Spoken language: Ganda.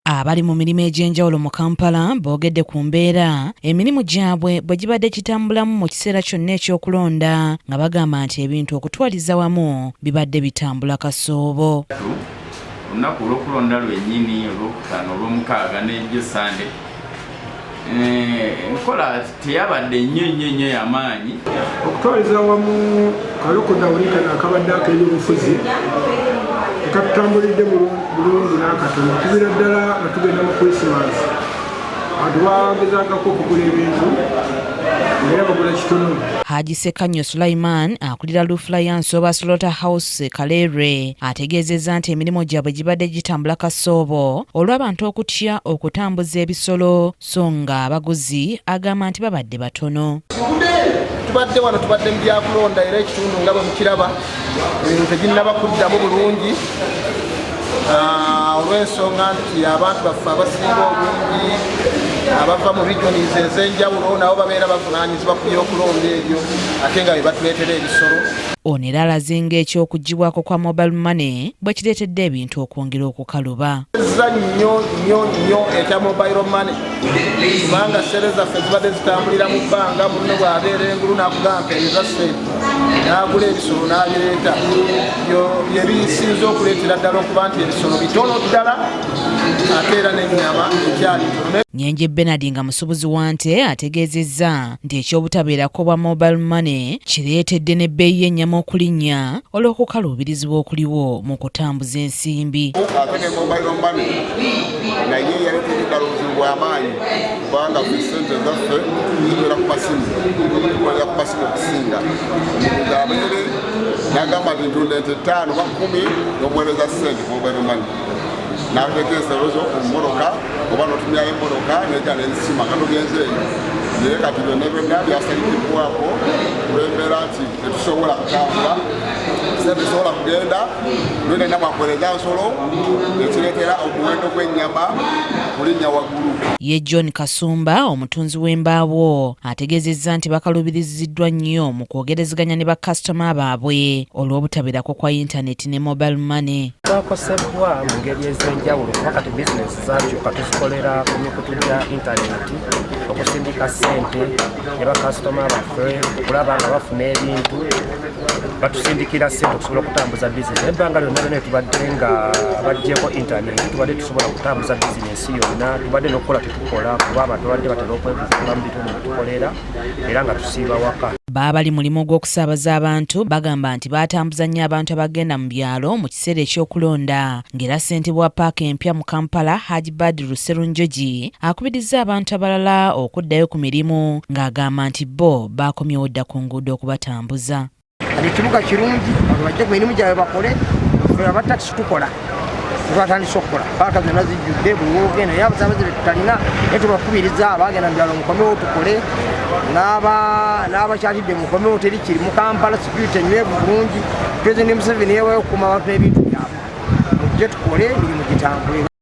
Abali mu mirimu egy'enjawulo mu Kampala boogedde ku mbeera emirimu gyabwe bwe gibadde kitambulamu mu kiseera kyonna eky'okulonda nga bagamba nti ebintu okutwaliza wamu bibadde bitambula kasoobo. Olunaku olw'okulonda lwennyini olwokutaano olw'omukaaga n'ejjo Sande enkola teyabadde nnyo y'amaanyi. Okutwaliza wamu kalokoda bulikana akabadde ak'ebyobufuzi katutambulidde bulungi n'akatono okubira ddala nga tugenda mu Christmas. Abantu bagezangako okugula ebintu naye bagula kitono. Haji Sekanyo Sulaiman akulira Lufulayansi oba Slaughterhouse Kaleere ategeezezza nti emirimu gyabwe gibadde gitambula kasoobo olw'abantu okutya okutambuza ebisolo so nga abaguzi agamba nti babadde batono. Tubadde wano tubadde mu byakulonda era ekitundu nga bwe mukiraba ebintu tebinnaba kuddamu bulungi olw'ensonga nti abantu baffe abasinga obungi abava mu regions ez'enjawulo nabo babeera bavunaanyizibwa ku byokulonda ebyo ate nga bye batuleetera ebisolo. Ono era alaze ng'ekyokugibwako kwa mobile money bwe kireetedde ebintu okwongera okukaluba. Ezza nnyo ekya mobile money kubanga ssente zaffe zibadde zitambulira mu bbanga, munno bw'abeera engulu n'akugamba mpeereza ssente n'agula ebisolo n'abireeta. Bye bisinze okuleetera ddala okuba nti ebisolo bitono ddala ate era n'ennyama ekyali ntono. Nyenje Bernard nga musuubuzi wa nte ategeezezza nti eky'obutabeerako bwa mobile money kireetedde n'ebbeeyi y'ennyama okulinnya olw'okukaluubirizibwa okuliwo mu kutambuza ensimbi. Ate ne mobile money naye yaleetera ekaluubirizibwa bw'amaanyi kubanga ffe ssente zaffe zibeera ku masimu, tukolera ku masimu okusinga. Omuntu abeere n'agamba nti ntunda ente 5 oba 10 n'omuweereza ssente ku mobile money. N'ateekesa erozo ku mmoloka oba n'otumyayo emmoloka n'ejja n'enzisima katugenze eyo. Naye kati byonna byonna byasaliddwako olw'embeera nti tetusobola kutambula, tetusobola kugenda, n'ogenda mwakuweereza nsolo ekireetera omuwendo gw'ennyama kulinnya waggulu. Ye John Kasumba omutunzi w'embaawo ategeezezza nti bakaluubiriziddwa nnyo mu kwogerezeganya ne bakasitoma baabwe olw'obutabeerako kwa intaneti ne mobile money. Twakosebwa mu ngeri ez'enjawulo kuba kati bizinesi zaakyuka tuzikolera ku mikutu gya intaneti okusindika ssente ne bakasitoma baffe okulaba nga bafuna ebintu batusindikira ssente okusobola okutambuza bizinesi. Ebbanga lyonna tubadde nga baggyeko intaneti tubadde tusobola okutambuza bizinesi yonna, tubadde n'okukola tetukola kuba abantu badde batera okwebuuza mu bitundu mwe tukolera era nga tusiiba waka. Baabali mulimu gw'okusaabaza abantu bagamba nti baatambuza nnyo abantu abagenda mu byalo mu kiseera eky'okulonda ng'era ssentebe wa paaka empya mu Kampala Haji Badru Sserunjogi akubirizza abantu abalala okuddayo ku mirimu ng'agamba nti bo baakomyewo dda ku nguudo okubatambuza. Ekibuga kirungi abantu bajja ku mirimu gyabwe bakole, ffe abatakisi tukola twatandise okukola paaka zonna zijjudde buli wogenda naye abasaabaze be tutalina naye tubakubiriza abagenda mu byalo mukomewo tukole n'abakyatidde mukomewo teri kiri mu Kampala security enywevu bulungi. President Museveni yeewayo okukuuma abantu n'ebintu byabwe mujje tukole emirimu gitambule.